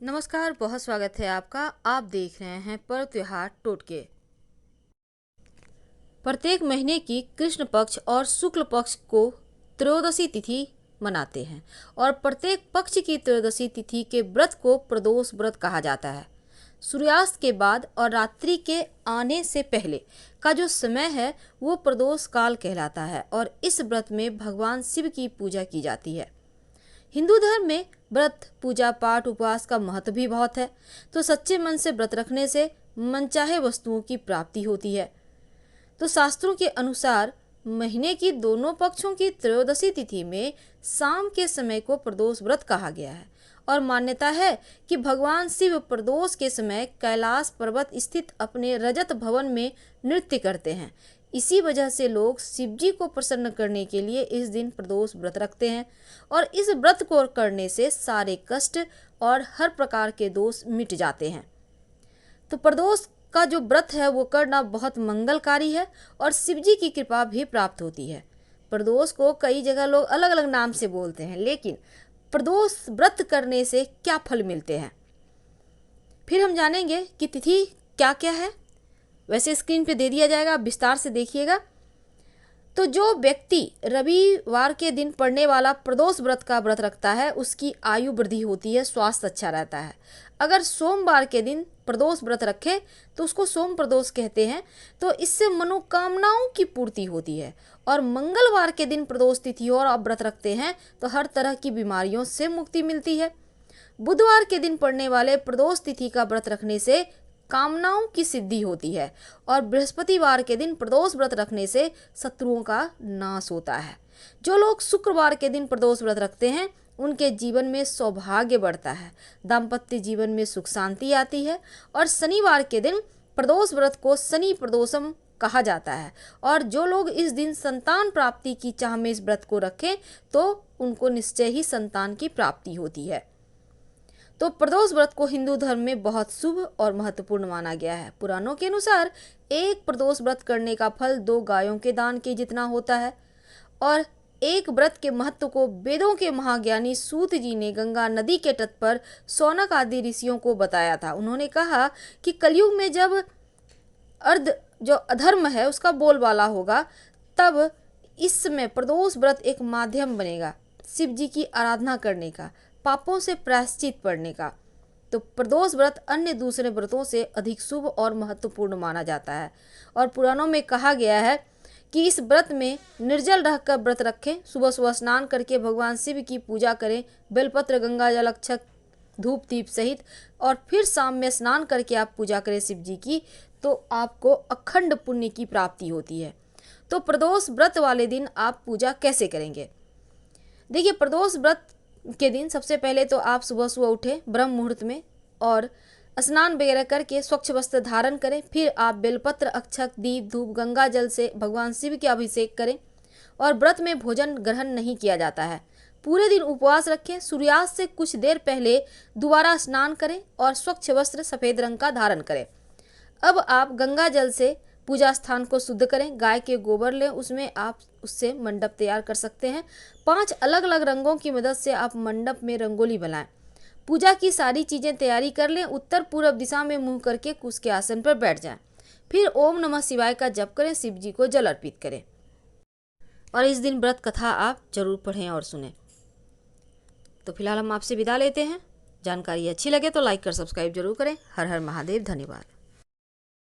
नमस्कार, बहुत स्वागत है आपका। आप देख रहे हैं पर्व त्योहार टोटके। प्रत्येक महीने की कृष्ण पक्ष और शुक्ल पक्ष को त्रयोदशी तिथि मनाते हैं और प्रत्येक पक्ष की त्रयोदशी तिथि के व्रत को प्रदोष व्रत कहा जाता है। सूर्यास्त के बाद और रात्रि के आने से पहले का जो समय है वो प्रदोष काल कहलाता है और इस व्रत में भगवान शिव की पूजा की जाती है। हिंदू धर्म में व्रत, पूजा पाठ, उपवास का महत्व भी बहुत है। तो सच्चे मन से व्रत रखने से मनचाहे वस्तुओं की प्राप्ति होती है। तो शास्त्रों के अनुसार महीने की दोनों पक्षों की त्रयोदशी तिथि में शाम के समय को प्रदोष व्रत कहा गया है और मान्यता है कि भगवान शिव प्रदोष के समय कैलाश पर्वत स्थित अपने रजत भवन में नृत्य करते हैं। इसी वजह से लोग शिव जी को प्रसन्न करने के लिए इस दिन प्रदोष व्रत रखते हैं और इस व्रत को करने से सारे कष्ट और हर प्रकार के दोष मिट जाते हैं। तो प्रदोष का जो व्रत है वो करना बहुत मंगलकारी है और शिव जी की कृपा भी प्राप्त होती है। प्रदोष को कई जगह लोग अलग अलग नाम से बोलते हैं, लेकिन प्रदोष व्रत करने से क्या फल मिलते हैं, फिर हम जानेंगे कि तिथि क्या क्या है। वैसे स्क्रीन पे दे दिया जाएगा, आप विस्तार से देखिएगा। तो जो व्यक्ति रविवार के दिन पड़ने वाला प्रदोष व्रत का व्रत रखता है उसकी आयु वृद्धि होती है, स्वास्थ्य अच्छा रहता है। अगर सोमवार के दिन प्रदोष व्रत रखे तो उसको सोम प्रदोष कहते हैं, तो इससे मनोकामनाओं की पूर्ति होती है। और मंगलवार के दिन प्रदोष तिथि और आप व्रत रखते हैं तो हर तरह की बीमारियों से मुक्ति मिलती है। बुधवार के दिन पड़ने वाले प्रदोष तिथि का व्रत रखने से कामनाओं की सिद्धि होती है और बृहस्पतिवार के दिन प्रदोष व्रत रखने से शत्रुओं का नाश होता है। जो लोग शुक्रवार के दिन प्रदोष व्रत रखते हैं उनके जीवन में सौभाग्य बढ़ता है, दाम्पत्य जीवन में सुख शांति आती है। और शनिवार के दिन प्रदोष व्रत को शनि प्रदोषम कहा जाता है और जो लोग इस दिन संतान प्राप्ति की चाह में इस व्रत को रखें तो उनको निश्चय ही संतान की प्राप्ति होती है। तो प्रदोष व्रत को हिंदू धर्म में बहुत शुभ और महत्वपूर्ण माना गया है। पुराणों के अनुसार एक प्रदोष व्रत करने का फल 2 गायों के दान के जितना होता है। और एक व्रत के महत्व को वेदों के महाज्ञानी सूत जी ने गंगा नदी के तट पर शौनक आदि ऋषियों को बताया था। उन्होंने कहा कि कलयुग में जब जो अधर्म है उसका बोलबाला होगा, तब इस समय प्रदोष व्रत एक माध्यम बनेगा शिव जी की आराधना करने का, पापों से प्रायश्चित पड़ने का। तो प्रदोष व्रत अन्य दूसरे व्रतों से अधिक शुभ और महत्वपूर्ण माना जाता है और पुराणों में कहा गया है कि इस व्रत में निर्जल रहकर व्रत रखें, सुबह सुबह स्नान करके भगवान शिव की पूजा करें, बेलपत्र, गंगा जल, अक्षत, धूप दीप सहित, और फिर शाम में स्नान करके आप पूजा करें शिव जी की, तो आपको अखंड पुण्य की प्राप्ति होती है। तो प्रदोष व्रत वाले दिन आप पूजा कैसे करेंगे? देखिए, प्रदोष व्रत के दिन सबसे पहले तो आप सुबह सुबह उठें ब्रह्म मुहूर्त में और स्नान वगैरह करके स्वच्छ वस्त्र धारण करें। फिर आप बेलपत्र, अक्षत, दीप, धूप, गंगा जल से भगवान शिव के अभिषेक करें। और व्रत में भोजन ग्रहण नहीं किया जाता है। पूरे दिन उपवास रखें। सूर्यास्त से कुछ देर पहले दोबारा स्नान करें और स्वच्छ वस्त्र सफ़ेद रंग का धारण करें। अब आप गंगा जल से पूजा स्थान को शुद्ध करें। गाय के गोबर लें, उसमें आप उससे मंडप तैयार कर सकते हैं। 5 अलग अलग रंगों की मदद से आप मंडप में रंगोली बनाएं। पूजा की सारी चीज़ें तैयारी कर लें। उत्तर पूर्व दिशा में मुंह करके कुश के आसन पर बैठ जाएं। फिर ओम नमः शिवाय का जप करें, शिव जी को जल अर्पित करें और इस दिन व्रत कथा आप जरूर पढ़ें और सुनें। तो फिलहाल हम आपसे विदा लेते हैं। जानकारी अच्छी लगे तो लाइक कर सब्सक्राइब जरूर करें। हर हर महादेव। धन्यवाद।